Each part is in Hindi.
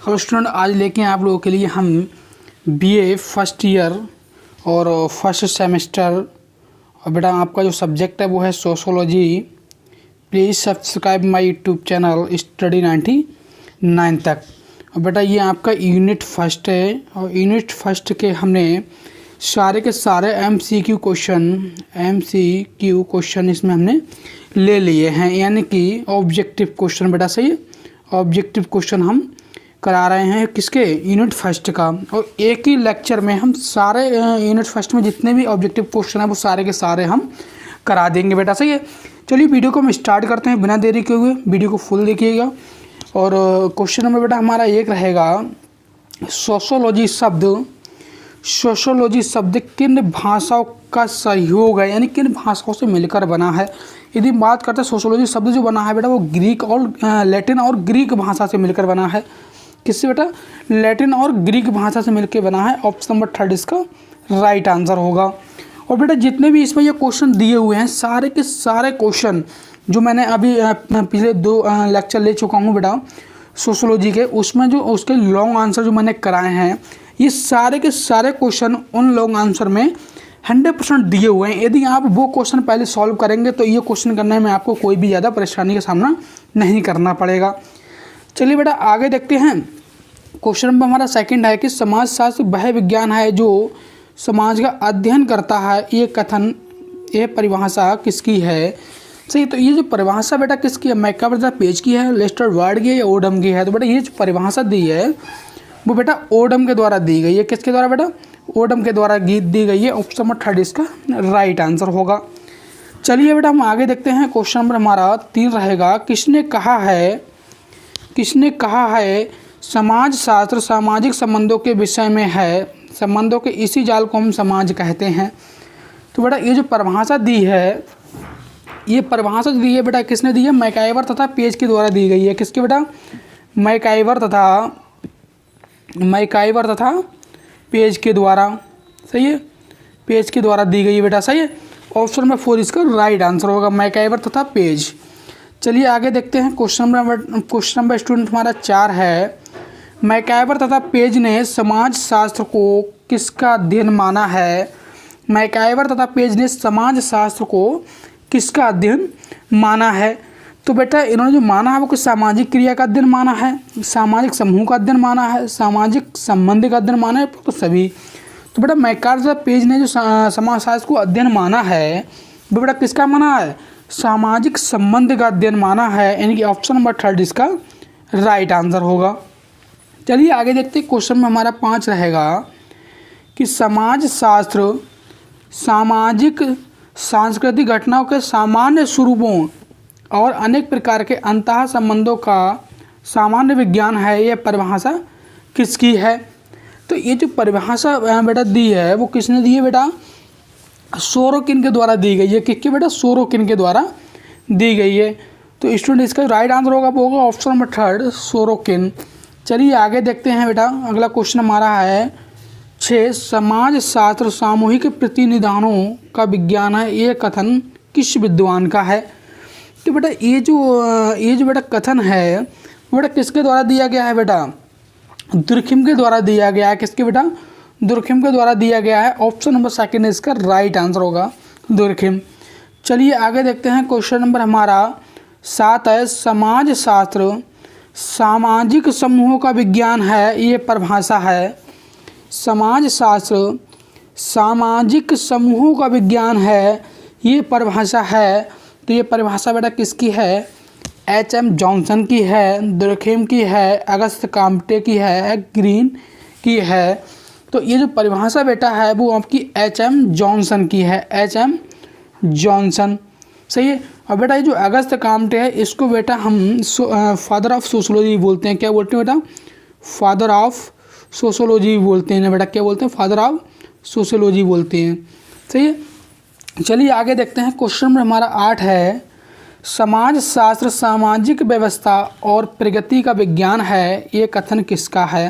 हेलो स्टूडेंट, आज लेके हैं आप लोगों के लिए हम बीए फर्स्ट ईयर और फर्स्ट सेमेस्टर। और बेटा आपका जो सब्जेक्ट है वो है sociology. Please subscribe my YouTube channel study 99 तक। और बेटा ये आपका यूनिट फर्स्ट है और यूनिट फर्स्ट के हमने सारे के सारे एमसीक्यू क्वेश्चन इसमें हमने ले लिए हैं, यानी कि ऑब्जेक्टिव क्वेश्चन। बेटा सही है, ऑब्जेक्टिव क्वेश्चन हम करा रहे हैं किसके, यूनिट फर्स्ट का। और एक ही लेक्चर में हम सारे यूनिट फर्स्ट में जितने भी ऑब्जेक्टिव क्वेश्चन हैं वो सारे के सारे हम करा देंगे। बेटा सही है। चलिए वीडियो को हम स्टार्ट करते हैं बिना देरी के हुए। वीडियो को फुल देखिएगा। और क्वेश्चन नंबर बेटा हमारा एक रहेगा, सोशोलॉजी शब्द किन भाषाओं का सहयोग है, यानी किन भाषाओं से मिलकर बना है। यदि बात करते हैं सोशोलॉजी शब्द जो बना है बेटा वो ग्रीक और लैटिन और ग्रीक भाषा से मिलकर बना है। किससे बेटा, लैटिन और ग्रीक भाषा से मिलकर बना है। ऑप्शन नंबर 3 इसका राइट आंसर होगा। और बेटा जितने भी इसमें ये क्वेश्चन दिए हुए हैं सारे के सारे क्वेश्चन जो मैंने अभी पिछले 2 लेक्चर ले चुका हूँ बेटा सोशोलॉजी के, उसमें जो उसके लॉन्ग आंसर जो मैंने कराए हैं ये सारे के सारे क्वेश्चन उन लॉन्ग आंसर में 100% दिए हुए हैं। यदि आप वो क्वेश्चन पहले सॉल्व करेंगे तो ये क्वेश्चन करने में आपको कोई भी ज़्यादा परेशानी का सामना नहीं करना पड़ेगा। चलिए बेटा आगे देखते हैं। क्वेश्चन नंबर हमारा सेकंड है कि समाजशास्त्र वह विज्ञान है जो समाज का अध्ययन करता है। ये परिभाषा किसकी है। सही, तो ये जो परिभाषा बेटा किसकी है, मैकार्थ पेज की है, लेस्टर वार्ड की है या ओडम की है। तो बेटा ये जो परिभाषा दी है वो बेटा ओडम के द्वारा दी गई है। किसके द्वारा बेटा, ओडम के द्वारा दी गई है। ऑप्शन नंबर 3 इसका राइट आंसर होगा। चलिए बेटा हम आगे देखते हैं। क्वेश्चन नंबर हमारा 3 रहेगा, किसने कहा है समाज शास्त्र सामाजिक संबंधों के विषय में है, संबंधों के इसी जाल को हम समाज कहते हैं। तो बेटा ये जो परिभाषा दी है, ये परिभाषा दी है बेटा किसने दी है, मैकाइवर तथा पेज के द्वारा दी गई है। किसके बेटा, मैकाइवर तथा पेज के द्वारा। सही है, पेज के द्वारा दी गई है बेटा। सही है, ऑप्शन नंबर 4 इसका राइट आंसर होगा, मैकाइवर तथा पेज। चलिए आगे देखते हैं। क्वेश्चन नंबर स्टूडेंट हमारा 4 है, मैकाइवर तथा पेज ने समाज शास्त्र को किसका अध्ययन माना है। मैकाइवर तथा पेज ने समाज शास्त्र को किसका अध्ययन माना है। तो बेटा इन्होंने जो माना है वो कुछ सामाजिक क्रिया का अध्ययन माना है, सामाजिक समूह का अध्ययन माना है, सामाजिक संबंध का अध्ययन माना है, तो सभी। तो बेटा मैकाइवर तथा पेज ने जो समाज शास्त्र को अध्ययन माना है वो बेटा किसका माना है, सामाजिक संबंध का अध्ययन माना है, यानी कि ऑप्शन नंबर 3 इसका राइट आंसर होगा। चलिए आगे देखते हैं। क्वेश्चन में हमारा 5 रहेगा कि समाज शास्त्र सामाजिक सांस्कृतिक घटनाओं के सामान्य स्वरूपों और अनेक प्रकार के अंतः संबंधों का सामान्य विज्ञान है। यह परिभाषा किसकी है। तो ये जो परिभाषा बेटा दी है वो किसने दी है बेटा, सोरोकिन के द्वारा दी गई है। किसके बेटा, सोरोकिन के द्वारा दी गई है। तो स्टूडेंट इसका राइट आंसर होगा ऑप्शन नंबर 3 सोरोकिन। चलिए आगे देखते हैं बेटा। अगला क्वेश्चन हमारा है 6, समाज शास्त्र सामूहिक प्रतिनिधानों का विज्ञान है। ये कथन किस विद्वान का है। तो बेटा ये जो बेटा कथन है वो बेटा किसके द्वारा दिया गया है बेटा, दुर्खिम के द्वारा दिया गया है। किसके बेटा, दुर्खिम के द्वारा दिया गया है। ऑप्शन नंबर 2 इसका राइट आंसर होगा, दुर्खिम। चलिए आगे देखते हैं। क्वेश्चन नंबर हमारा 7 है, समाज शास्त्र सामाजिक समूहों का विज्ञान है। ये परिभाषा है, समाज शास्त्र सामाजिक समूहों का विज्ञान है, ये परिभाषा है। तो ये परिभाषा बेटा किसकी है, HM जॉनसन की है, दुर्खिम की है, अगस्त काम्टे की है, ग्रीन की है। तो ये जो परिभाषा बेटा है वो आपकी HM जॉनसन की है, HM जॉनसन। सही है। और बेटा ये जो अगस्त काम्टे है इसको बेटा हम फादर ऑफ सोशोलॉजी बोलते हैं। क्या बोलते हैं बेटा, फादर ऑफ सोशोलॉजी बोलते हैं बेटा। क्या बोलते हैं, फादर ऑफ सोशोलॉजी बोलते हैं। सही है। चलिए आगे देखते हैं। क्वेश्चन नंबर हमारा 8 है, समाज शास्त्र सामाजिक व्यवस्था और प्रगति का विज्ञान है। ये कथन किसका है।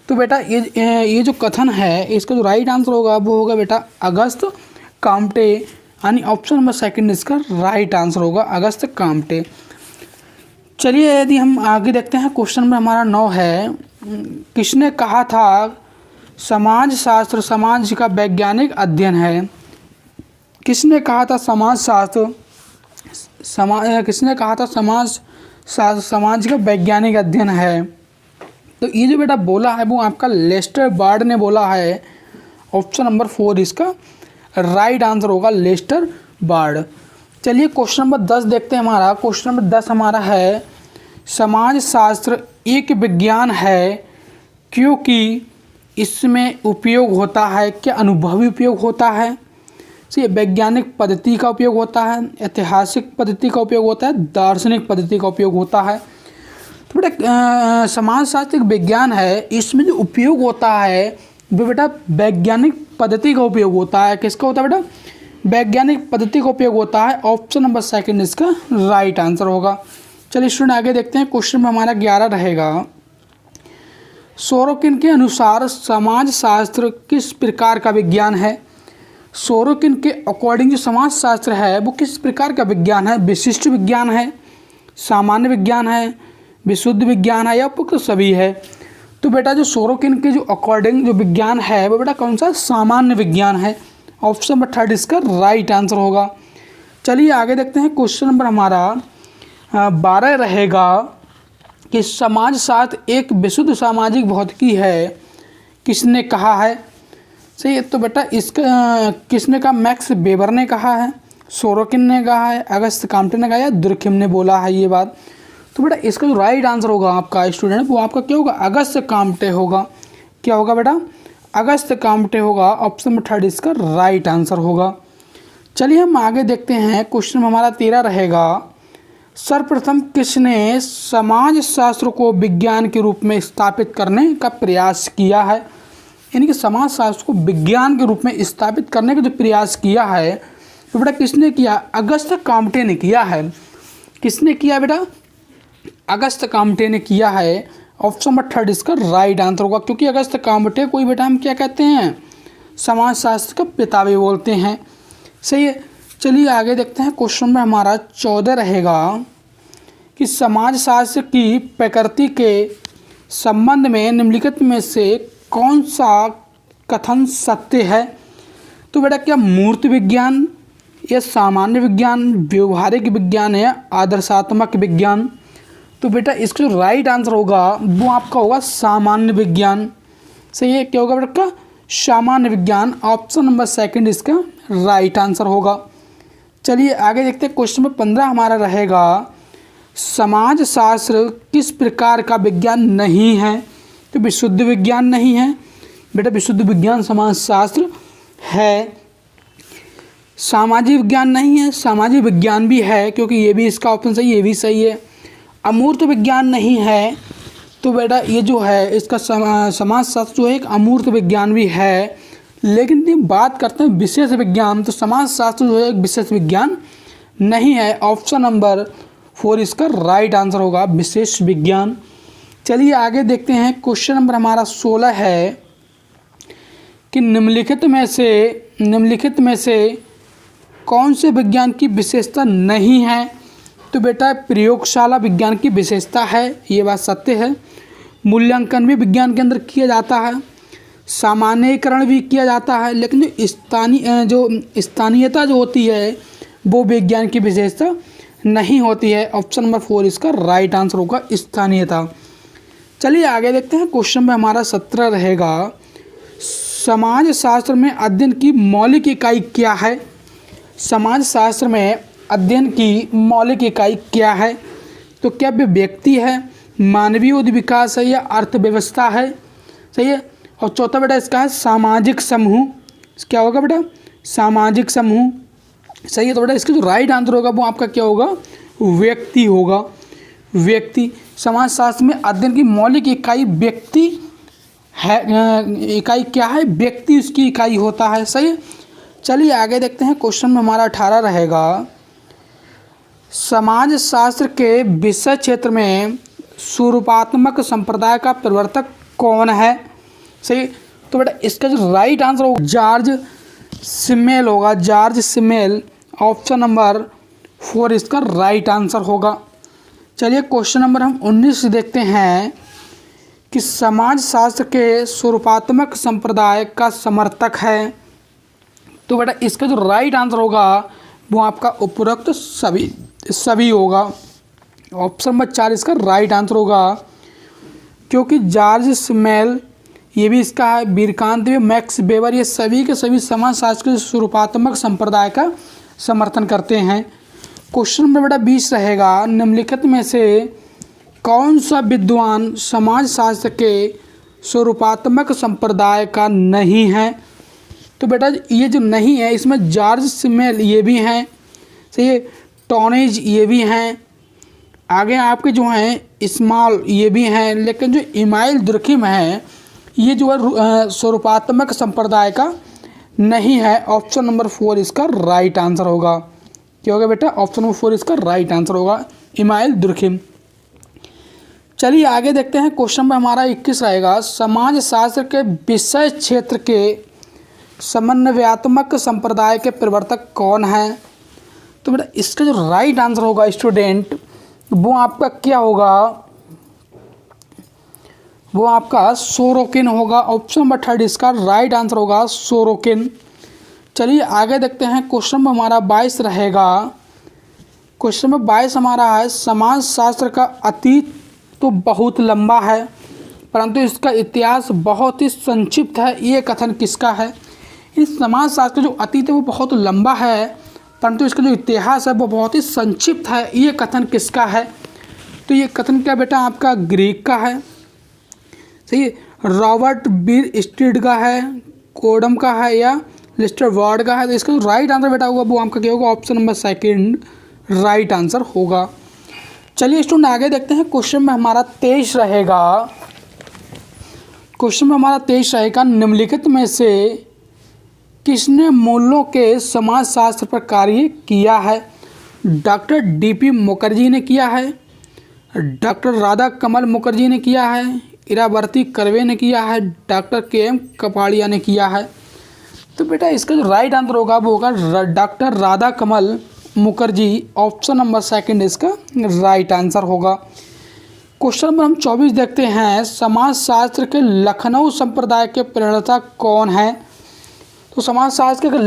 तो बेटा ये जो कथन है इसका जो राइट आंसर होगा वो होगा बेटा अगस्त काम्टे, यानी ऑप्शन नंबर 2 इसका राइट आंसर होगा, अगस्त काम्टे। चलिए यदि हम आगे देखते हैं, क्वेश्चन नंबर हमारा 9 है, किसने कहा था समाज शास्त्र समाज का वैज्ञानिक अध्ययन है? किसने कहा था समाज शास्त्र किसने कहा था समाज शास्त्र समाज का वैज्ञानिक अध्ययन है? तो ये जो बेटा बोला है वो आपका लेस्टर बार्ड ने बोला है। ऑप्शन नंबर 4 इसका राइट आंसर होगा, लेस्टर बार्ड। चलिए क्वेश्चन नंबर 10 देखते हैं। हमारा क्वेश्चन नंबर 10 हमारा है, समाज शास्त्र एक विज्ञान है क्योंकि इसमें उपयोग होता है, क्या अनुभवी उपयोग होता है, सही, वैज्ञानिक पद्धति का उपयोग होता है, ऐतिहासिक पद्धति का उपयोग होता है, दार्शनिक पद्धति का उपयोग होता है। तो बेटा समाज शास्त्र एक विज्ञान है, इसमें जो उपयोग होता है वो बेटा वैज्ञानिक पद्धति का उपयोग होता है। किसका होता है बेटा? वैज्ञानिक पद्धति का उपयोग होता है। ऑप्शन नंबर 2 इसका राइट आंसर होगा। चलिए स्टूडेंट आगे देखते हैं। क्वेश्चन में हमारा 11 रहेगा, सोरोकिन के अनुसार समाज शास्त्र किस प्रकार का विज्ञान है? सोरोकिन के अकॉर्डिंग जो समाज शास्त्र है वो किस प्रकार का विज्ञान है? विशिष्ट विज्ञान है, सामान्य विज्ञान है, विशुद्ध विज्ञान है या उपयुक्त सभी है? तो बेटा जो सोरोकिन के जो अकॉर्डिंग जो विज्ञान है वो बेटा कौन सा? सामान्य विज्ञान है। ऑप्शन नंबर 3 इसका राइट आंसर होगा। चलिए आगे देखते हैं। क्वेश्चन नंबर हमारा 12 रहेगा कि समाज शास्त्र एक विशुद्ध सामाजिक भौतिकी है, किसने कहा है? सही है। तो बेटा इसका किसने कहा? मैक्स वेबर ने कहा है, सोरोकिन ने कहा है, अगस्त काम्टे ने कहा है, दुर्खिम ने बोला है ये बात। तो बेटा इसका जो राइट आंसर होगा आपका स्टूडेंट वो आपका क्या होगा? अगस्त काम्टे होगा। क्या होगा बेटा? अगस्त काम्टे होगा। ऑप्शन नंबर 3 इसका राइट आंसर होगा। चलिए हम आगे देखते हैं। क्वेश्चन हमारा 13 रहेगा, सर्वप्रथम किसने समाज शास्त्र को विज्ञान के रूप में स्थापित करने का प्रयास किया है? यानी कि समाज शास्त्र को विज्ञान के रूप में स्थापित करने का जो प्रयास किया है तो बेटा किसने किया? अगस्त काम्टे ने किया है। किसने किया बेटा? अगस्त काम्टे ने किया है। ऑप्शन नंबर 3 इसका राइट आंसर होगा, क्योंकि अगस्त काम्टे को ही बेटा हम क्या कहते हैं? समाज शास्त्र का पिता भी बोलते हैं। सही है। चलिए आगे देखते हैं। क्वेश्चन में हमारा 14 रहेगा कि समाज शास्त्र की प्रकृति के संबंध में निम्नलिखित में से कौन सा कथन सत्य है? तो बेटा क्या मूर्त विज्ञान या सामान्य विज्ञान, व्यवहारिक विज्ञान या आदर्शात्मक विज्ञान? तो बेटा इसका जो राइट आंसर होगा वो आपका होगा सामान्य विज्ञान। सही है। क्या होगा बेटा? सामान्य विज्ञान। ऑप्शन नंबर 2 इसका राइट आंसर होगा। चलिए आगे देखते हैं। क्वेश्चन में 15 हमारा रहेगा, समाज शास्त्र किस प्रकार का विज्ञान नहीं है? तो विशुद्ध विज्ञान नहीं है बेटा, विशुद्ध विज्ञान समाज शास्त्र है। सामाजिक विज्ञान नहीं है, सामाजिक विज्ञान भी है, क्योंकि ये भी इसका ऑप्शन सही, ये भी सही है। अमूर्त विज्ञान नहीं है, तो बेटा ये जो है इसका समाज शास्त्र जो है एक अमूर्त विज्ञान भी है। लेकिन यदि बात करते हैं विशेष विज्ञान, तो समाज शास्त्र जो है एक विशेष विज्ञान नहीं है। ऑप्शन नंबर 4 इसका राइट आंसर होगा, विशेष विज्ञान। चलिए आगे देखते हैं। क्वेश्चन नंबर हमारा 16 है कि निम्नलिखित में से कौन से विज्ञान की विशेषता नहीं है? तो बेटा प्रयोगशाला विज्ञान की विशेषता है, ये बात सत्य है। मूल्यांकन भी विज्ञान के अंदर किया जाता है, सामान्यीकरण भी किया जाता है, लेकिन जो स्थानीयता जो होती है वो विज्ञान की विशेषता नहीं होती है। ऑप्शन नंबर 4 इसका राइट आंसर होगा, स्थानीयता। चलिए आगे देखते हैं। क्वेश्चन में हमारा 17 रहेगा, समाज शास्त्र में अध्ययन की मौलिक इकाई क्या है? समाज शास्त्र में अध्ययन की मौलिक इकाई क्या है? तो क्या वे व्यक्ति है, मानवीय विकास है या अर्थव्यवस्था है? सही है। और चौथा बेटा इसका है सामाजिक समूह। क्या होगा बेटा? सामाजिक समूह। सही है। तो बेटा इसका जो राइट आंसर होगा वो आपका क्या होगा? व्यक्ति होगा, व्यक्ति। समाज शास्त्र में अध्ययन की मौलिक इकाई व्यक्ति है। इकाई क्या है? व्यक्ति उसकी इकाई होता है। सही है। चलिए आगे देखते हैं। क्वेश्चन में हमारा 18 रहेगा, समाज शास्त्र के विषय क्षेत्र में स्वरूपात्मक संप्रदाय का प्रवर्तक कौन है? सही। तो बेटा इसका जो राइट आंसर होगा जॉर्ज सिमेल होगा, जॉर्ज सिमेल। ऑप्शन नंबर 4 इसका राइट आंसर होगा। चलिए क्वेश्चन नंबर हम 19 देखते हैं कि समाज शास्त्र के स्वरूपात्मक संप्रदाय का समर्थक है। तो बेटा इसका जो राइट आंसर होगा वो आपका उपरोक्त सभी होगा। ऑप्शन नंबर 4 इसका राइट आंसर होगा, क्योंकि जॉर्ज स्मेल ये भी इसका है, वीरकांत, मैक्स वेबर, ये सभी के सभी समाजशास्त्र के स्वरूपात्मक संप्रदाय का समर्थन करते हैं। क्वेश्चन नंबर बेटा 20 रहेगा, निम्नलिखित में से कौन सा विद्वान समाजशास्त्र के स्वरूपात्मक संप्रदाय का नहीं है। तो बेटा ये जो नहीं है इसमें जॉर्ज स्मेल ये भी हैं, सही है, टॉनेज ये भी हैं, आगे आपके जो हैं स्मॉल ये भी हैं, लेकिन जो इमाइल दुर्खिम है ये जो है स्वरूपात्मक संप्रदाय का नहीं है। ऑप्शन नंबर 4 इसका राइट आंसर होगा। क्या होगा बेटा? ऑप्शन नंबर 4 इसका राइट आंसर होगा, इमाइल दुर्खिम। चलिए आगे देखते हैं, क्वेश्चन नंबर हमारा 21 रहेगा, समाज शास्त्र के विषय क्षेत्र के समन्वयात्मक संप्रदाय के प्रवर्तक कौन है। तो बेटा इसका जो राइट आंसर होगा स्टूडेंट वो आपका क्या होगा, वो आपका सोरोकिन होगा। ऑप्शन नंबर 3 इसका राइट आंसर होगा, सोरोकिन। चलिए आगे देखते हैं, क्वेश्चन नंबर हमारा 22 रहेगा। क्वेश्चन नंबर 22 हमारा है, समाज शास्त्र का अतीत तो बहुत लंबा है परंतु इसका इतिहास बहुत ही संक्षिप्त है, ये कथन किसका है। इस समाज शास्त्र का जो अतीत है वो बहुत लंबा है परंतु इसका जो इतिहास है वो बहुत ही संक्षिप्त है, ये कथन किसका है। तो ये कथन क्या बेटा आपका ग्रीक का है, सही है, रॉबर्ट बीर स्टीड का है, कोडम का है या लिस्टर वार्ड का है। तो इसका जो राइट आंसर बेटा होगा वो आपका क्या होगा, ऑप्शन नंबर 2 राइट आंसर होगा। चलिए स्टूडेंट आगे देखते हैं, क्वेश्चन में हमारा 23 रहेगा। क्वेश्चन में हमारा 23 रहेगा, निम्नलिखित में से किसने मूल्यों के समाजशास्त्र पर कार्य किया है। डॉक्टर DP मुखर्जी ने किया है, डॉक्टर राधा कमल मुखर्जी ने किया है, इरावती कर्वे ने किया है, डॉक्टर KM कपाड़िया ने किया है। तो बेटा इसका जो राइट आंसर होगा वो होगा डॉक्टर राधा कमल मुखर्जी। ऑप्शन नंबर 2 इसका राइट आंसर होगा। क्वेश्चन नंबर हम 24 देखते हैं, समाजशास्त्र के लखनऊ संप्रदाय के प्रणेता कौन है। तो समाजशास्त्र के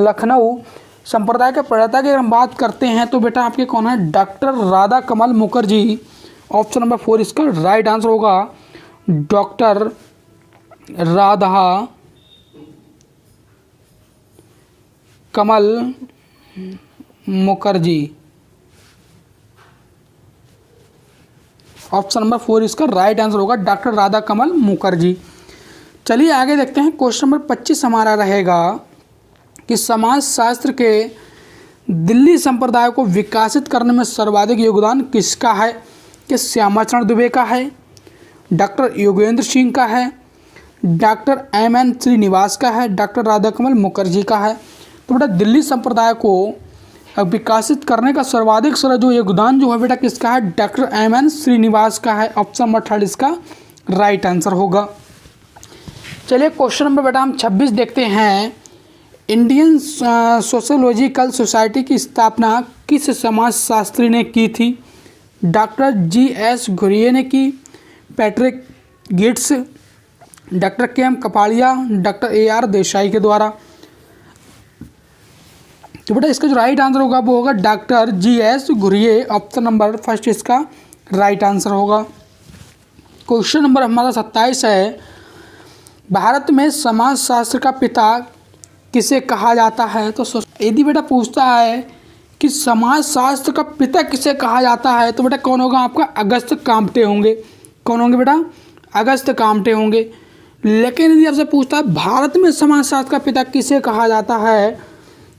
लखनऊ संप्रदाय के प्रणेता की अगर हम बात करते हैं तो बेटा आपके कौन है, डॉक्टर राधा कमल मुखर्जी। ऑप्शन नंबर 4 इसका राइट आंसर होगा, डॉक्टर राधा कमल मुखर्जी। ऑप्शन नंबर 4 इसका राइट आंसर होगा, डॉक्टर राधा कमल मुखर्जी। चलिए आगे देखते हैं, क्वेश्चन नंबर 25 हमारा रहेगा कि समाजशास्त्र के दिल्ली संप्रदाय को विकसित करने में सर्वाधिक योगदान किसका है। कि श्यामाचरण दुबे का है, डॉक्टर योगेंद्र सिंह का है, डॉक्टर MN श्रीनिवास का है, डॉक्टर राधा कमल मुखर्जी का है। तो बेटा दिल्ली संप्रदाय को विकसित करने का सर्वाधिक जो योगदान जो है बेटा किसका है, डॉक्टर MN श्रीनिवास का है। ऑप्शन नंबर 3 इसका राइट आंसर होगा। चलिए क्वेश्चन नंबर बेटा हम 26 देखते हैं, इंडियन सोशोलॉजिकल सोसाइटी की स्थापना किस समाजशास्त्री ने की थी। डॉक्टर GS घुरिये ने की, Patrick Gits, doctor KM Kapadia, doctor AR Desai के द्वारा। तो बेटा इसका जो राइट आंसर होगा वो होगा doctor GS Ghurye. Option number 1 इसका राइट आंसर होगा। क्वेश्चन नंबर हमारा 27 है, भारत में समाजशास्त्र का पिता किसे कहा जाता है। तो यदि बेटा पूछता है कि समाजशास्त्र का पिता किसे कहा जाता है तो बेटा कौन होगा आपका, अगस्त काम्टे होंगे। कौन होंगे बेटा, अगस्त काम्टे होंगे। लेकिन यदि आपसे पूछता है भारत में समाजशास्त्र का पिता किसे कहा जाता है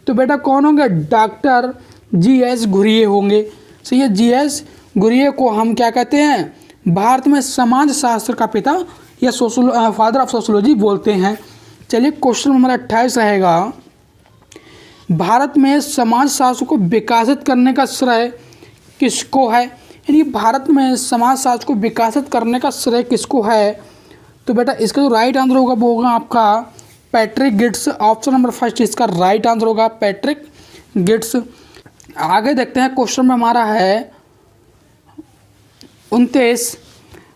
तो बेटा कौन होंगे, डॉक्टर GS घुरिये होंगे। सही है, GS घुरिये को हम क्या कहते हैं, भारत में समाजशास्त्र का पिता या फादर ऑफ सोशोलॉजी बोलते हैं। चलिए क्वेश्चन हमारा 28 रहेगा, भारत में समाजशास्त्र को विकसित करने का श्रेय किसको है। यानी भारत में समाजशास्त्र को विकसित करने का श्रेय किसको है। तो बेटा इसका जो राइट आंसर होगा वो होगा आपका पैट्रिक गिट्स। ऑप्शन नंबर 1 इसका राइट आंसर होगा, पैट्रिक गिट्स। आगे देखते हैं, क्वेश्चन में हमारा है 29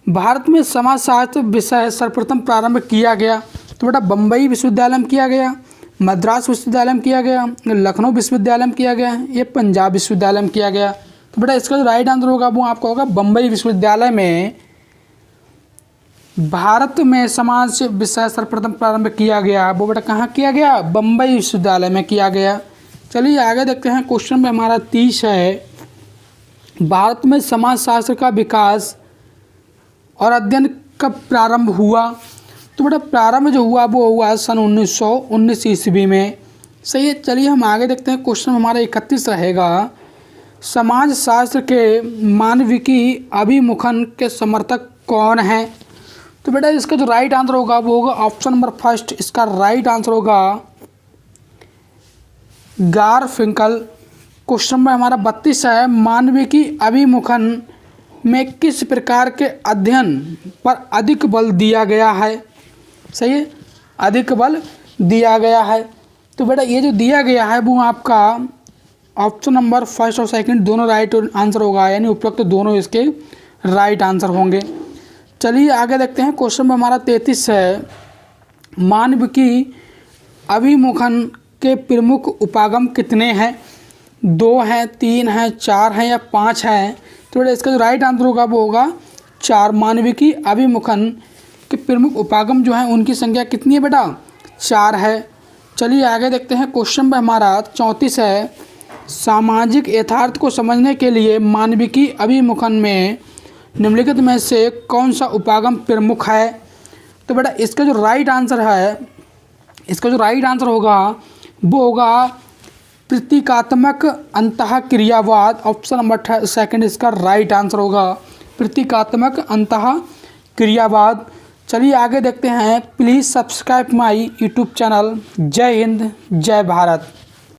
भारत में समाजशास्त्र विषय सर्वप्रथम प्रारंभ किया गया। तो बेटा बम्बई विश्वविद्यालय में किया गया, मद्रास विश्वविद्यालय में किया गया, लखनऊ विश्वविद्यालय में किया गया, ये पंजाब विश्वविद्यालय में किया गया। तो बेटा इसका जो राइट आंसर होगा वो आपका होगा बम्बई विश्वविद्यालय में भारत में समाज विषय सर्वप्रथम प्रारंभ किया गया। वो बेटा कहाँ किया गया? बम्बई विश्वविद्यालय में किया गया। चलिए आगे देखते हैं। क्वेश्चन में हमारा 30 है, भारत में समाजशास्त्र का विकास और अध्ययन कब प्रारंभ हुआ? तो बेटा प्रारंभ जो हुआ वो हुआ सन 1919 ईस्वी में। सही है। चलिए हम आगे देखते हैं। क्वेश्चन हमारा 31 रहेगा, समाजशास्त्र के मानविकी अभिमुखन के समर्थक कौन है? तो बेटा इसका जो राइट आंसर होगा वो होगा ऑप्शन नंबर फर्स्ट। इसका राइट आंसर होगा गारफिंकल। क्वेश्चन में हमारा 32 है, मानविकी अभिमुखन में किस प्रकार के अध्ययन पर अधिक बल दिया गया है? सही है, अधिक बल दिया गया है। तो बेटा ये जो दिया गया है वो आपका ऑप्शन नंबर फर्स्ट और सेकंड दोनों राइट आंसर होगा, यानी उपरोक्त दोनों इसके राइट आंसर होंगे। चलिए आगे देखते हैं। क्वेश्चन में हमारा 33 है, मानविकी अभिमुखन के प्रमुख उपागम कितने हैं? 2 हैं, 3 हैं, 4 हैं या 5 हैं? तो बेटा इसका जो राइट आंसर होगा वो होगा 4। मानविकी अभिमुखन के प्रमुख उपागम जो हैं उनकी संख्या कितनी है बेटा? 4 है। चलिए आगे देखते हैं। क्वेश्चन में हमारा 34 है, सामाजिक यथार्थ को समझने के लिए मानविकी अभिमुखन में निम्नलिखित में से कौन सा उपागम प्रमुख है? तो बेटा इसका जो राइट आंसर है, इसका जो राइट आंसर होगा वो होगा प्रतीकात्मक अंतःक्रियावाद। ऑप्शन नंबर सेकंड इसका राइट आंसर होगा प्रतीकात्मक अंतःक्रियावाद। चलिए आगे देखते हैं। Please subscribe my YouTube channel. जय हिंद, जय भारत।